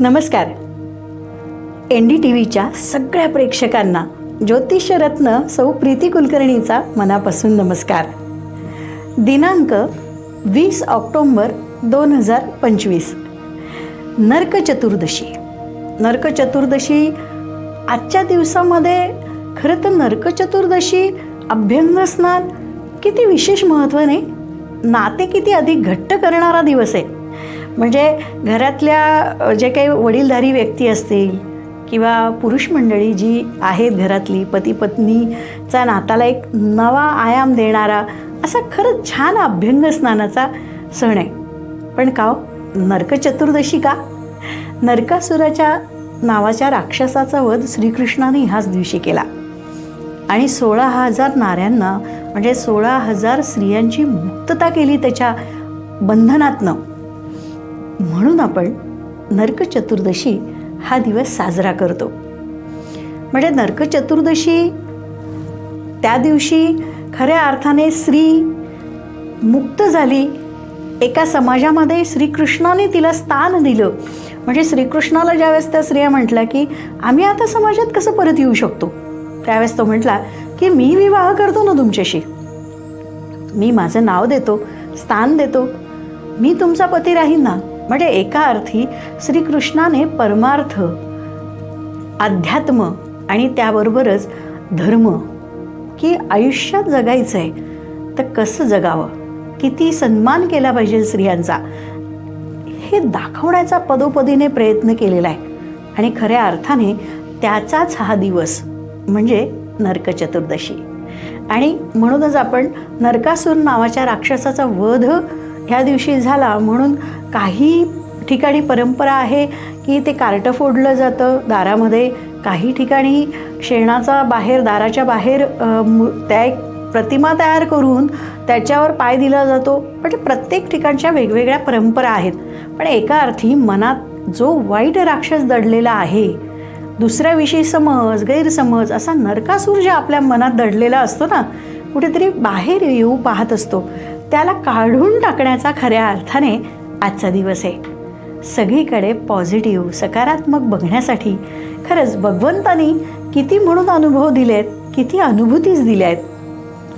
नमस्कार. NDTVच्या सगळ्या प्रेक्षकांना ज्योतिषरत्न सौ प्रीती कुलकर्णीचा मनापासून नमस्कार. दिनांक 20 ऑक्टोंबर 2025 नरक चतुर्दशी. नरक चतुर्दशी आजच्या दिवसामध्ये खरं तर नरक चतुर्दशी अभ्यंगस्नान किती विशेष महत्त्व नाही, नाते किती अधिक घट्ट करणारा दिवस आहे. म्हणजे घरातल्या जे काही वडीलधारी व्यक्ती असतील किंवा पुरुष मंडळी जी आहेत घरातली, पती पत्नीचा नाताला एक नवा आयाम देणारा असा खरंच छान अभ्यंग स्नानाचा सण आहे. पण का नरक चतुर्दशी का? नरकासुराच्या नावाच्या राक्षसाचा वध श्रीकृष्णाने ह्याच दिवशी केला आणि 16,000 नाऱ्यांना म्हणजे 16,000 स्त्रियांची मुक्तता केली त्याच्या बंधनातनं. म्हणून आपण नरक चतुर्दशी हा दिवस साजरा करतो. म्हणजे नरक चतुर्दशी त्या दिवशी खऱ्या अर्थाने स्त्री मुक्त झाली. एका समाजामध्ये श्रीकृष्णाने तिला स्थान दिलं. म्हणजे श्रीकृष्णाला ज्यावेळेस त्या स्त्रिया म्हटल्या की आम्ही आता समाजात कसं परत येऊ शकतो, त्यावेळेस तो म्हटला की मी विवाह करतो ना तुमच्याशी, मी माझं नाव देतो, स्थान देतो, मी तुमचा पती राहीन ना. म्हणजे एका अर्थी श्रीकृष्णाने परमार्थ, अध्यात्म आणि त्याबरोबरच धर्म की आयुष्यात जगायचं आहे तर कसं जगावं, किती सन्मान केला पाहिजे स्त्रियांचा, हे दाखवण्याचा पदोपदीने प्रयत्न केलेला आहे. आणि खऱ्या अर्थाने त्याचाच हा दिवस म्हणजे नरक चतुर्दशी. आणि म्हणूनच आपण नरकासूर नावाच्या राक्षसाचा वध ह्या दिवशी झाला म्हणून काही ठिकाणी परंपरा आहे की ते कार्टं फोडलं जातं दारामध्ये. काही ठिकाणी शेणाचा बाहेर दाराच्या बाहेर त्या एक प्रतिमा तयार करून त्याच्यावर पाय दिला जातो. म्हणजे प्रत्येक ठिकाणच्या वेगवेगळ्या परंपरा आहेत. पण एका अर्थी मनात जो वाईट राक्षस दडलेला आहे, दुसऱ्याविषयी समज गैरसमज असा नरकासूर जे आपल्या मनात दडलेला असतो ना, कुठेतरी बाहेर येऊ पाहत असतो, त्याला काढून टाकण्याचा खऱ्या अर्थाने आजचा दिवस आहे. सगळीकडे पॉझिटिव्ह सकारात्मक बघण्यासाठी खरंच भगवंतानी किती म्हणून अनुभव दिलेत, किती अनुभूतीच दिल्या आहेत.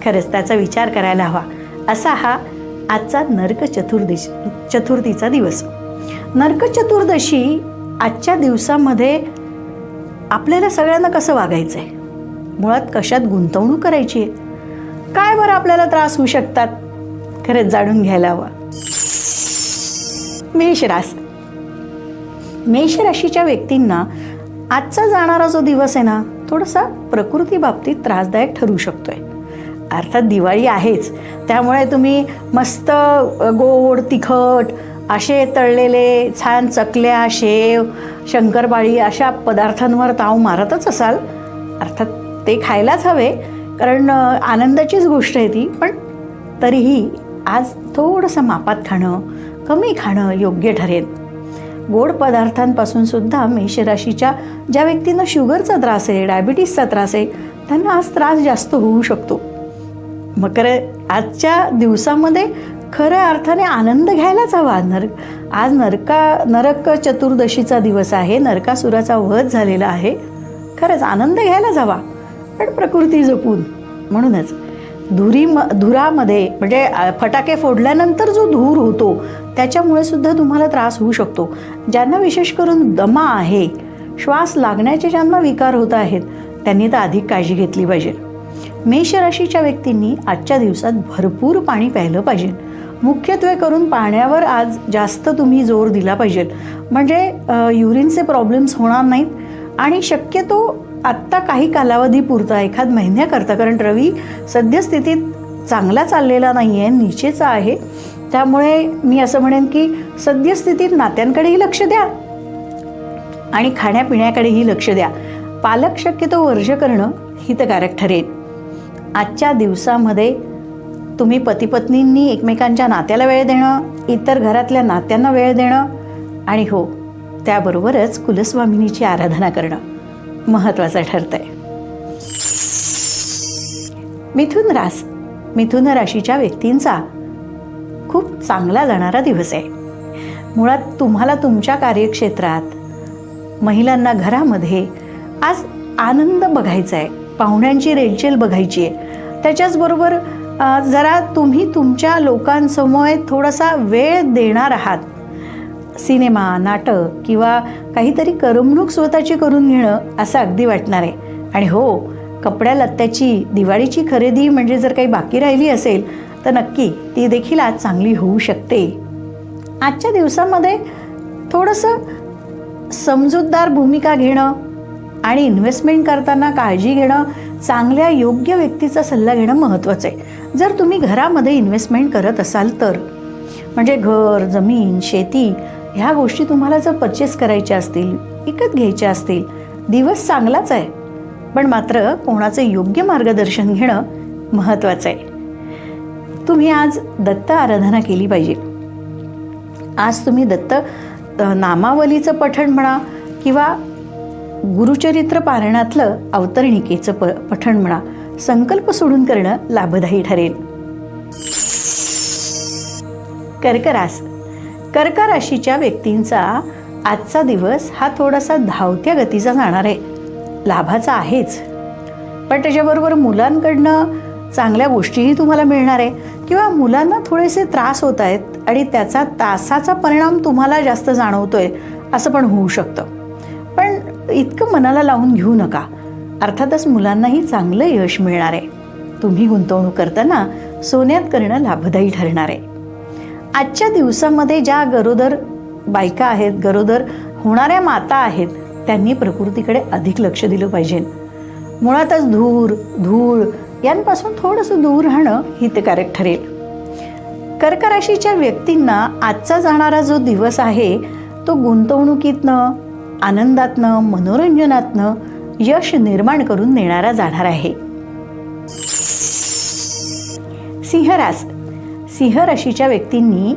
खरंच त्याचा विचार करायला हवा. असा हा आजचा नरक चतुर्थीचा दिवस. नरक चतुर्दशी आजच्या दिवसामध्ये आपल्याला सगळ्यांना कसं वागायचं आहे, मुळात कशात गुंतवणूक करायची आहे, काय बरं आपल्याला त्रास होऊ शकतात, खरंच जाणून घ्यायला हवा. मेष राशीच्या व्यक्तींना आजचा जाणारा जो दिवस आहे ना, थोडासा प्रकृती बाबतीत त्रासदायक ठरू शकतोय. अर्थात दिवाळी आहेच, त्यामुळे तुम्ही मस्त गोड तिखट असे तळलेले छान चकल्या, शेव, शंकरपाळी अशा पदार्थांवर ताव मारतच असाल. अर्थात ते खायलाच हवे, कारण आनंदाचीच गोष्ट आहे ती. पण तरीही आज थोडंसं मापात खाणं, कमी खाणं योग्य ठरेल. गोड पदार्थांपासून सुद्धा मेषराशीच्या ज्या व्यक्तींना शुगरचा त्रास आहे, डायबिटीसचा त्रास आहे, त्यांना आज त्रास जास्त होऊ शकतो. मग आजच्या दिवसामध्ये खऱ्या अर्थाने आनंद घ्यायलाच हवा. आज नरक चतुर्दशीचा दिवस आहे, नरकासुराचा वध झालेला आहे. खरंच आनंद घ्यायलाच हवा, पण प्रकृती जपून. म्हणूनच धुरामध्ये म्हणजे फटाके फोडल्यानंतर जो धूर होतो त्याच्यामुळे सुद्धा तुम्हाला त्रास होऊ शकतो. ज्यांना विशेष करून दमा आहे, श्वास लागण्याचे ज्यांना विकार होत आहेत, त्यांनी तर अधिक काळजी घेतली पाहिजे. मेष राशीच्या व्यक्तींनी आजच्या दिवसात भरपूर पाणी प्यायलं पाहिजे. मुख्यत्वे करून पाण्यावर आज जास्त तुम्ही जोर दिला पाहिजे. म्हणजे युरिनचे प्रॉब्लेम्स होणार नाहीत. आणि शक्यतो आत्ता काही कालावधी पुरता, एखाद महिन्याकरता, कारण रवी सद्यस्थितीत चांगला चाललेला नाही आहे, नीचेचा आहे. त्यामुळे मी असं म्हणेन की सद्यस्थितीत नात्यांकडेही लक्ष द्या आणि खाण्यापिण्याकडेही लक्ष द्या. पालक शक्यतो वर्ज करणं हितकारक ठरेल. आजच्या दिवसामध्ये तुम्ही पतीपत्नींनी एकमेकांच्या नात्याला वेळ देणं, इतर घरातल्या नात्यांना वेळ देणं आणि हो त्याबरोबरच कुलस्वामिनीची आराधना करणं महत्त्वाचं ठरतंय. मिथुन राशीच्या व्यक्तींचा खूप चांगला जाणारा दिवस आहे. मुळात तुम्हाला तुमच्या कार्यक्षेत्रात महिलांना घरामध्ये आज आनंद बघायचा आहे, पाहुण्यांची रेलचेल बघायची आहे. त्याच्याचबरोबर जरा तुम्ही तुमच्या लोकांसमोर थोडासा वेळ देणार आहात. सिनेमा, नाटक किंवा काहीतरी करमणूक स्वतःची करून घेणं असं अगदी वाटणार आहे. आणि हो, कपड्या लत्त्याची दिवाळीची खरेदी म्हणजे जर काही बाकी राहिली असेल तर नक्की ती देखील आज चांगली होऊ शकते. आजच्या दिवसामध्ये थोडंसं समजूतदार भूमिका घेणं आणि इन्व्हेस्टमेंट करताना काळजी घेणं, चांगल्या योग्य व्यक्तीचा सल्ला घेणं महत्त्वाचं आहे. जर तुम्ही घरामध्ये इन्व्हेस्टमेंट करत असाल तर, म्हणजे घर, जमीन, शेती ह्या गोष्टी तुम्हाला जर परचेस करायच्या असतील, विकत घ्यायच्या असतील, दिवस चांगलाच आहे. पण मात्र कोणाचं योग्य मार्गदर्शन घेणं महत्त्वाचं आहे. तुम्ही आज दत्त आराधना केली पाहिजे. आज तुम्ही दत्त नामावलीचं पठण म्हणा किंवा गुरुचरित्र पारायणातलं अवतरणिकेचं पठण म्हणा, संकल्प सोडून करणं लाभदायी ठरेल. कर्क राशीच्या व्यक्तींचा आजचा दिवस हा थोडासा धावत्या गतीचा जाणार आहे. लाभाचा आहेच, पण त्याच्याबरोबर मुलांकडनं चांगल्या गोष्टीही तुम्हाला मिळणार आहे किंवा मुलांना थोडेसे त्रास होत आहेत आणि त्याचा तासाचा परिणाम तुम्हाला जास्त जाणवतोय असं पण होऊ शकतं. पण इतकं मनाला लावून घेऊ नका. अर्थातच मुलांनाही चांगलं यश मिळणार आहे. तुम्ही गुंतवणूक करताना सोन्यात करणं लाभदायी ठरणार आहे. आजच्या दिवसामध्ये ज्या गरोदर बायका आहेत, गरोदर होणाऱ्या माता आहेत, त्यांनी प्रकृतीकडे अधिक लक्ष दिलं पाहिजे. मुळातच धूळ यांपासून थोडंसं दूर राहणं हितकारक ठरेल. कर्क राशीच्या व्यक्तींना आजचा जाणारा जो दिवस आहे तो गुंतवणुकीतनं, आनंदातनं, मनोरंजनातनं यश निर्माण करून देणारा जाणार आहे. सिंह राशीच्या व्यक्तींनी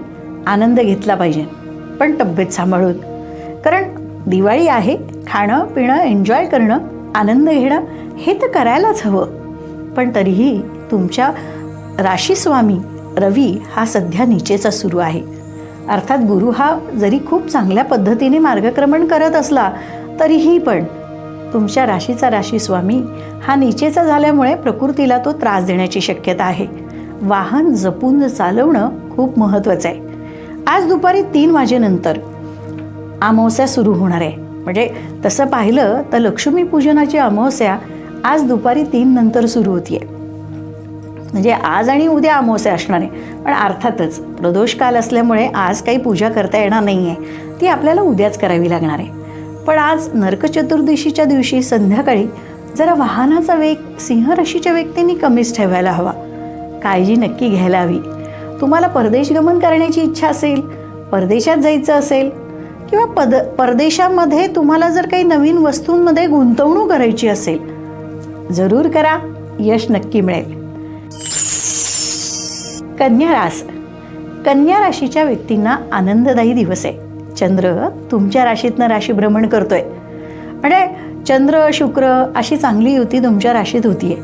आनंद घेतला पाहिजे, पण तब्येत सांभाळून. कारण दिवाळी आहे, खाणं पिणं, एन्जॉय करणं, आनंद घेणं हे तर करायलाच हवं. पण तरीही तुमच्या राशीस्वामी रवी हा सध्या नीचेचा सुरू आहे. अर्थात गुरु हा जरी खूप चांगल्या पद्धतीने मार्गक्रमण करत असला तरीही पण तुमच्या राशीचा राशीस्वामी हा नीचेचा झाल्यामुळे प्रकृतीला तो त्रास देण्याची शक्यता आहे. वाहन जपून चालवणं खूप महत्त्वाचं आहे. आज दुपारी 3 वाजेनंतर अमावस्या सुरू होणार आहे. म्हणजे तसं पाहिलं तर लक्ष्मीपूजनाची अमावस्या आज दुपारी 3 नंतर सुरू होतीये. म्हणजे आज आणि उद्या अमावस्या असणार आहे. पण अर्थातच प्रदोष काल असल्यामुळे आज काही पूजा करता येणार नाही आहे, ती आपल्याला उद्याच करावी लागणार आहे. पण आज नरक चतुर्दशीच्या दिवशी संध्याकाळी जरा वाहनाचा वेग सिंह राशीच्या व्यक्तींनी कमीच ठेवायला हवा. काळजी नक्की घ्यायला हवी. तुम्हाला परदेश गमन करण्याची इच्छा असेल, परदेशात जायचं असेल किंवा परदेशामध्ये तुम्हाला जर काही नवीन वस्तूंमध्ये गुंतवणूक करायची असेल, जरूर करा, यश नक्की मिळेल. कन्या राशीच्या व्यक्तींना आनंददायी दिवस आहे. चंद्र तुमच्या राशीतनं राशी भ्रमण करतोय. म्हणजे चंद्र शुक्र अशी चांगली युती तुमच्या राशीत होतीये.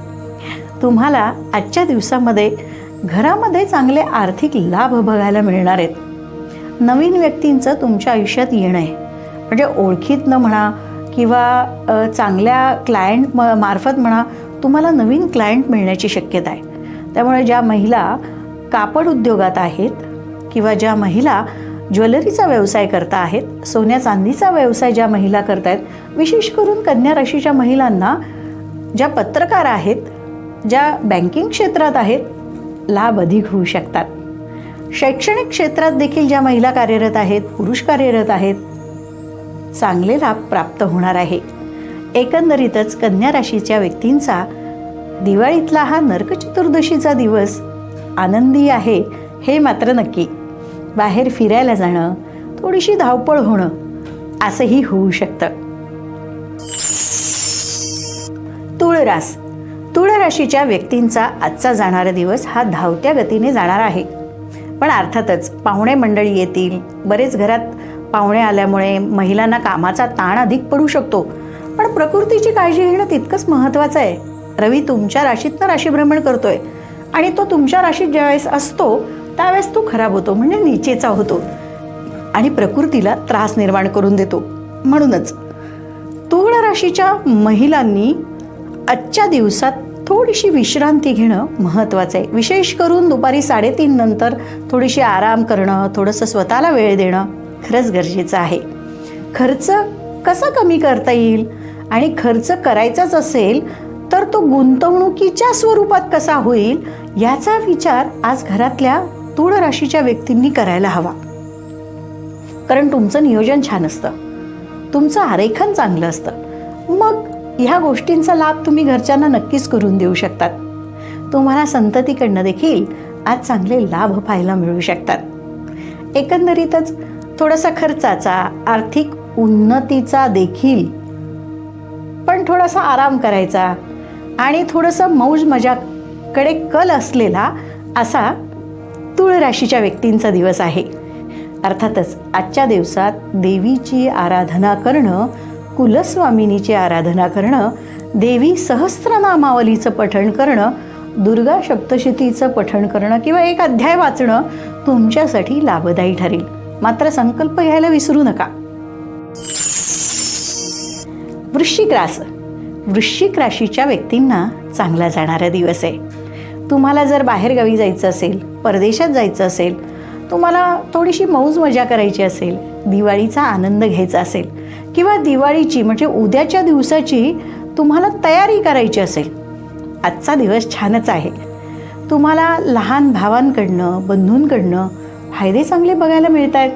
तुम्हाला आजच्या दिवसामध्ये घरामध्ये चांगले आर्थिक लाभ बघायला मिळणार आहेत. नवीन व्यक्तींचं तुमच्या आयुष्यात येणं आहे. म्हणजे ओळखीतनं म्हणा किंवा चांगल्या क्लायंट मार्फत म्हणा, तुम्हाला नवीन क्लायंट मिळण्याची शक्यता आहे. त्यामुळे ज्या महिला कापड उद्योगात आहेत किंवा ज्या महिला ज्वेलरीचा व्यवसाय करता आहेत, सोन्या चांदीचा व्यवसाय ज्या महिला करत आहेत, विशेष करून कन्या राशीच्या महिलांना, ज्या पत्रकार आहेत, ज्या बँकिंग क्षेत्रात आहेत, लाभ अधिक होऊ शकतात. शैक्षणिक क्षेत्रात देखील ज्या महिला कार्यरत आहेत, पुरुष कार्यरत आहेत, चांगले लाभ प्राप्त होणार आहे. एकंदरीतच कन्या राशीच्या व्यक्तींचा दिवाळीतला हा नरक चतुर्दशीचा दिवस आनंदी आहे हे मात्र नक्की. बाहेर फिरायला जाणं, थोडीशी धावपळ होणं असंही होऊ शकतं. तुळ राशीच्या व्यक्तींचा आजचा जाणारा दिवस हा धावत्या गतीने जाणार आहे. पण अर्थातच पाहुणे मंडळी येतील. बरेच घरात पाहुणे आल्यामुळे महिलांना कामाचा ताण अधिक पडू शकतो. पण प्रकृतीची काळजी घेणं तितकंच महत्त्वाचं आहे. रवी तुमच्या राशीतनं राशीभ्रमण करतोय आणि तो तुमच्या राशीत ज्यावेळेस असतो त्यावेळेस तो खराब होतो, म्हणजे नीचेचा होतो आणि प्रकृतीला त्रास निर्माण करून देतो. म्हणूनच राशीच्या महिलांनी आजच्या दिवसात थोडीशी विश्रांती घेणं महत्त्वाचं आहे. विशेष करून दुपारी 3:30 नंतर थोडीशी आराम करणं, थोडंसं स्वतःला वेळ देणं खरंच गरजेचं आहे. खर्च कसा कमी करता येईल आणि खर्च करायचाच असेल तर तो गुंतवणुकीच्या स्वरूपात कसा होईल याचा विचार आज घरातल्या तुळ राशीच्या व्यक्तींनी करायला हवा. कारण तुमचं नियोजन छान असतं, तुमचं आरेखन चांगलं असतं. मग ह्या गोष्टींचा लाभ तुम्ही घरच्यांना नक्कीच करून देऊ शकतात. तुम्हाला संततीकडनं देखील आज चांगले लाभ पाहायला मिळू शकतात. एकंदरीतच थोडासा खर्चाचा, आर्थिक उन्नतीचा देखील, पण थोडासा आराम करायचा आणि थोडंसं मौज मजाकडे कल असलेला असा तुळ राशीच्या व्यक्तींचा दिवस आहे. अर्थातच आजच्या दिवसात देवीची आराधना करणं, कुलस्वामिनीची आराधना करणं, देवी सहस्त्रनामावलीचं पठण करणं, दुर्गा सप्तशतीचं पठण करणं किंवा एक अध्याय वाचणं तुमच्यासाठी लाभदायी ठरेल. मात्र संकल्प घ्यायला विसरू नका. वृश्चिक राशीच्या व्यक्तींना चांगला जाणारा दिवस आहे. तुम्हाला जर बाहेरगावी जायचं असेल, परदेशात जायचं असेल, तुम्हाला थोडीशी मौज मजा करायची असेल, दिवाळीचा आनंद घ्यायचा असेल किंवा दिवाळीची म्हणजे उद्याच्या दिवसाची तुम्हाला तयारी करायची असेल, आजचा दिवस छानच आहे. तुम्हाला लहान भावांकडनं, बंधूंकडनं फायदे चांगले बघायला मिळत आहेत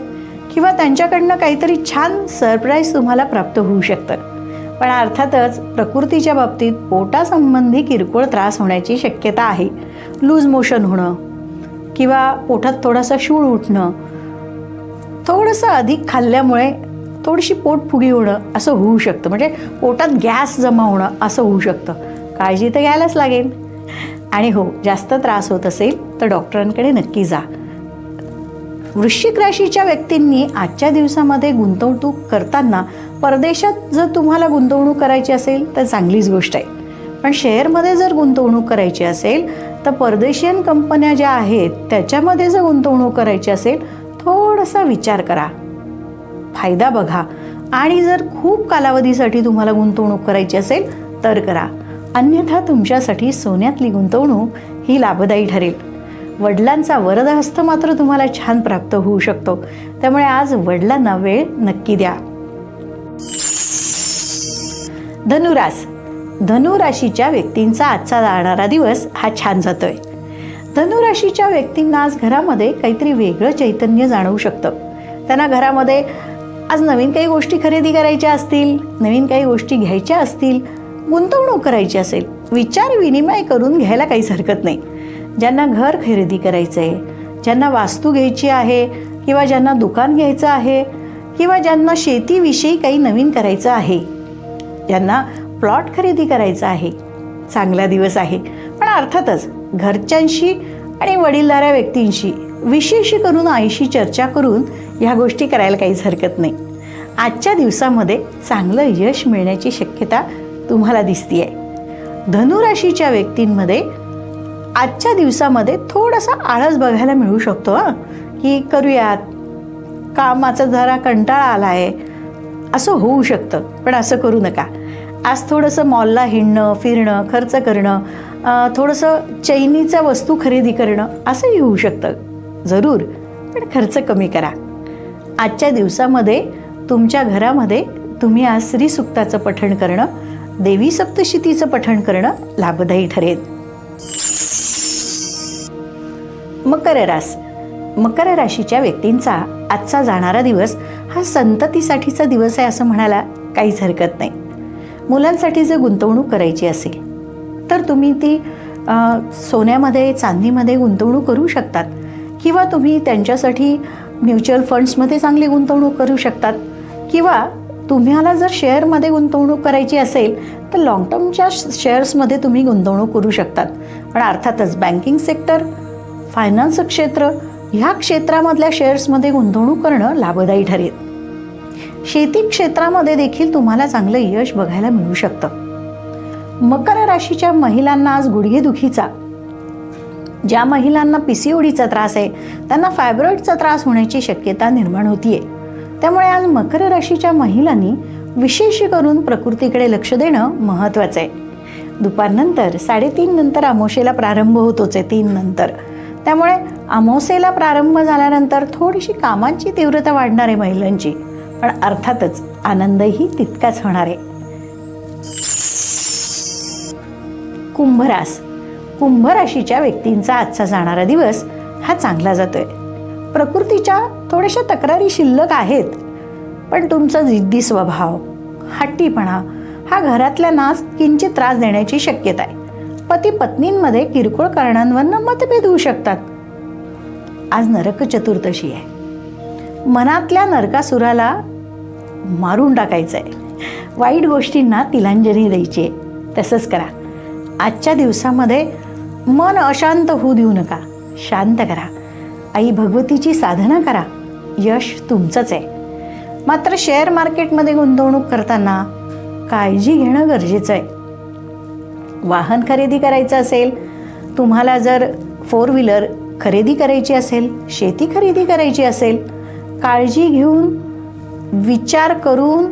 किंवा त्यांच्याकडनं काहीतरी छान सरप्राईज तुम्हाला प्राप्त होऊ शकतं. पण अर्थातच प्रकृतीच्या बाबतीत पोटासंबंधी किरकोळ त्रास होण्याची शक्यता आहे. लूज मोशन होणं किंवा पोटात थोडासा शूळ उठणं, थोडंसं अधिक खाल्ल्यामुळे थोडीशी पोटफुगी होणं असं होऊ शकतं. म्हणजे पोटात गॅस जमा होणं असं होऊ शकतं. काळजी तर घ्यायलाच लागेल. आणि हो, जास्त त्रास होत असेल तर डॉक्टरांकडे नक्की जा. वृश्चिक राशीच्या व्यक्तींनी आजच्या दिवसामध्ये गुंतवणूक करताना परदेशात जर तुम्हाला गुंतवणूक करायची असेल तर चांगलीच गोष्ट आहे. पण शेअरमध्ये जर गुंतवणूक करायची असेल तर परदेशियन कंपन्या ज्या आहेत त्याच्यामध्ये जर गुंतवणूक करायची असेल थोडासा विचार करा, फायदा बघा. आणि जर खूप कालावधीसाठी तुम्हाला गुंतवणूक करायची असेल तर करा. अन्यथा तुमच्यासाठी सोन्यातली गुंतवणूक ही लाभदायी ठरेल. वडिलांचा वरदहस्त मात्र तुम्हाला छान प्राप्त होऊ शकतो. त्यामुळे आज वडिलांना वेळ नक्की द्या. धनुराशीच्या व्यक्तींचा आजचा जाणारा दिवस हा छान जातोय. धनुराशीच्या व्यक्तींना आज घरामध्ये काहीतरी वेगळं चैतन्य जाणवू शकतं. त्यांना घरामध्ये आज नवीन काही गोष्टी खरेदी करायच्या असतील, नवीन काही गोष्टी घ्यायच्या असतील, गुंतवणूक करायची असेल, विचार विनिमय करून घ्यायला काहीच हरकत नाही. ज्यांना घर खरेदी करायचं आहे, ज्यांना वास्तू घ्यायची आहे किंवा ज्यांना दुकान घ्यायचं आहे किंवा ज्यांना शेतीविषयी काही नवीन करायचं आहे, ज्यांना प्लॉट खरेदी करायचा आहे, चांगला दिवस आहे. पण अर्थातच घरच्यांशी आणि वडीलधाऱ्या व्यक्तींशी, विशेष करून आईशी चर्चा करून ह्या गोष्टी करायला काहीच हरकत नाही. आजच्या दिवसामध्ये चांगलं यश मिळण्याची शक्यता तुम्हाला दिसतीये. धनुराशीच्या व्यक्तींमध्ये आजच्या दिवसामध्ये थोडासा आळस बघायला मिळू शकतो. की करूयात, कामाचा जरा कंटाळा आला आहे असं होऊ शकतं. पण असं करू नका. आज थोडंसं मॉलला हिंडणं, फिरणं, खर्च करणं, थोडंसं चैनीच्या वस्तू खरेदी करणं असंही होऊ शकतं. जरूर, पण खर्च कमी करा. आजच्या दिवसामध्ये तुमच्या घरामध्ये तुम्ही आज श्रीसूक्ताचं पठण करणं, देवी सप्तशतीचं पठण करणं लाभदायी ठरेल. मकर राशीच्या व्यक्तींचा आजचा जाणारा दिवस हा संततीसाठीचा दिवस आहे असं म्हणायला काहीच हरकत नाही. मुलांसाठी जर गुंतवणूक करायची असेल तर तुम्ही ती सोन्यामध्ये, चांदीमध्ये गुंतवणूक करू शकतात किंवा तुम्ही त्यांच्यासाठी म्युच्युअल फंड्समध्ये चांगली गुंतवणूक करू शकतात किंवा तुम्हाला जर शेअरमध्ये गुंतवणूक करायची असेल तर लॉंग टर्मच्या शेअर्समध्ये तुम्ही गुंतवणूक करू शकतात. पण अर्थातच बँकिंग सेक्टर, फायनान्स क्षेत्र ह्या क्षेत्रामधल्या शेअर्समध्ये गुंतवणूक करणं लाभदायी ठरेल. शेती क्षेत्रामध्ये देखील तुम्हाला चांगलं यश बघायला मिळू शकतं. मकर राशीच्या महिलांना आज गुडघेदुखीचा, ज्या महिलांना PCODचा त्रास आहे त्यांना फायब्रॉइडचा त्रास होण्याची शक्यता निर्माण होतीये. त्यामुळे आज मकर राशीच्या महिलांनी विशेष करून प्रकृतीकडे लक्ष देणं महत्त्वाचं आहे. दुपारनंतर 3:30 नंतर अमावस्येला प्रारंभ होतोच आहे, 3 नंतर. त्यामुळे अमावस्येला प्रारंभ झाल्यानंतर थोडीशी कामांची तीव्रता वाढणार आहे महिलांची, पण अर्थातच आनंदही तितकाच होणार आहे. कुंभ राशीच्या व्यक्तींचा आजचा जाणारा दिवस हा चांगला जातोय. प्रकृतीच्या थोड्याशा तक्रारी शिल्लक आहेत, पण तुमचा जिद्दी स्वभाव, हट्टीपणा हा घरातल्यांना किंचित त्रास देण्याची शक्यता आहे. पती पत्नींमध्ये किरकोळ कारणांवरनं मतभेद होऊ शकतात. आज नरक चतुर्दशी आहे. मनातल्या नरकासुराला मारून टाकायचं आहे. वाईट गोष्टींना तिलांजली द्यायची आहे. तसंच करा. आजच्या दिवसामध्ये मन अशांत होऊ देऊ नका, शांत करा. आई भगवतीची साधना करा. यश तुमचंच आहे. मात्र शेअर मार्केटमध्ये गुंतवणूक करताना काळजी घेणं गरजेचं आहे. वाहन खरेदी करायचं असेल, तुम्हाला जर 4 व्हीलर खरेदी करायची असेल, शेती खरेदी करायची असेल, काळजी घेऊन, विचार करून,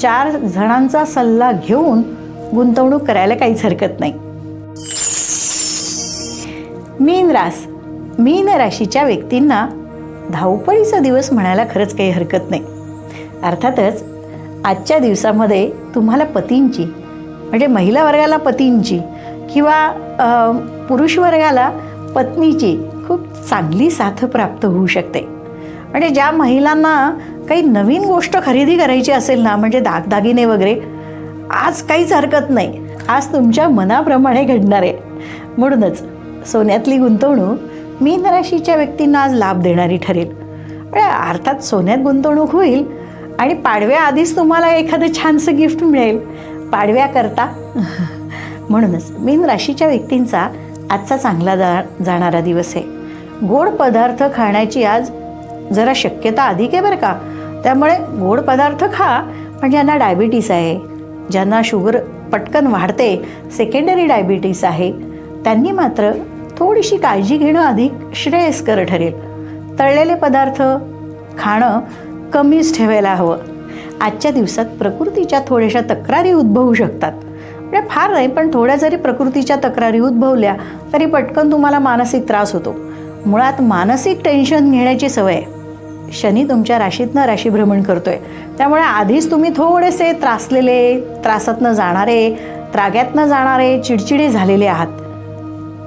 4 जणांचा सल्ला घेऊन गुंतवणूक करायला काहीच हरकत नाही. मीन राशीच्या व्यक्तींना धावपळीचा दिवस म्हणायला खरंच काही हरकत नाही. अर्थातच आजच्या दिवसामध्ये तुम्हाला पतींची, म्हणजे महिला वर्गाला पतींची किंवा पुरुष वर्गाला पत्नीची खूप चांगली साथ प्राप्त होऊ शकते. म्हणजे ज्या महिलांना काही नवीन गोष्ट खरेदी करायची असेल ना, म्हणजे दागदागिने वगैरे, आज काहीच हरकत नाही. आज तुमच्या मनाप्रमाणे घडणार आहे. म्हणूनच सोन्यातली गुंतवणूक मीन राशीच्या व्यक्तींना आज लाभ देणारी ठरेल. अर्थात सोन्यात गुंतवणूक होईल आणि पाडव्याआधीच तुम्हाला एखादं छानसं गिफ्ट मिळेल पाडव्याकरता. म्हणूनच मीन राशीच्या व्यक्तींचा आजचा चांगला जाणारा दिवस आहे. गोड पदार्थ खाण्याची आज जरा शक्यता अधिक आहे बरं का. त्यामुळे गोड पदार्थ खा. पण ज्यांना डायबिटीस आहे, ज्यांना शुगर पटकन वाढते, सेकंडरी डायबिटीस आहे, त्यांनी मात्र थोडीशी काळजी घेणं अधिक श्रेयस्कर ठरेल. तळलेले पदार्थ खाणं कमीच ठेवायला हवं. आजच्या दिवसात प्रकृतीच्या थोड्याशा तक्रारी उद्भवू शकतात. म्हणजे फार नाही, पण थोड्या जरी प्रकृतीच्या तक्रारी उद्भवल्या तरी पटकन तुम्हाला मानसिक त्रास होतो. मुळात मानसिक टेन्शन घेण्याची सवय आहे. शनी तुमच्या राशीतनं राशीभ्रमण करतोय. त्यामुळे आधीच तुम्ही थोडेसे त्रासलेले, त्रासातनं जाणारे, त्राग्यातनं जाणारे, चिडचिडे झालेले आहात.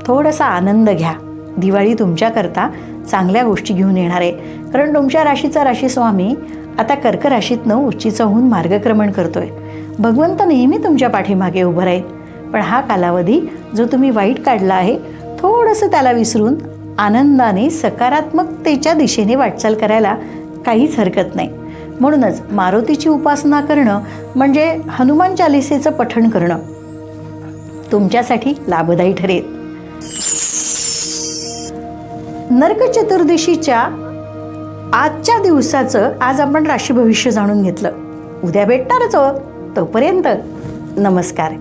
थोडासा आनंद घ्या. दिवाळी तुमच्याकरता चांगल्या गोष्टी घेऊन येणार आहे. कारण तुमच्या राशीचा राशीस्वामी आता कर्क राशीतनं उच्चीचा होऊन मार्गक्रमण करतोय. भगवंत नेहमी तुमच्या पाठीमागे उभं राहील. पण हा कालावधी जो तुम्ही वाईट काढला आहे, थोडंसं त्याला विसरून आनंदाने सकारात्मकतेच्या दिशेने वाटचाल करायला काहीच हरकत नाही. म्हणूनच मारुतीची उपासना करणं म्हणजे हनुमान चालिसेचं पठण करणं तुमच्यासाठी लाभदायी ठरेल. नरक चतुर्दशीच्या आजच्या दिवसाचं आज आपण राशी भविष्य जाणून घेतलं. उद्या भेटणारच आहोत. तोपर्यंत नमस्कार.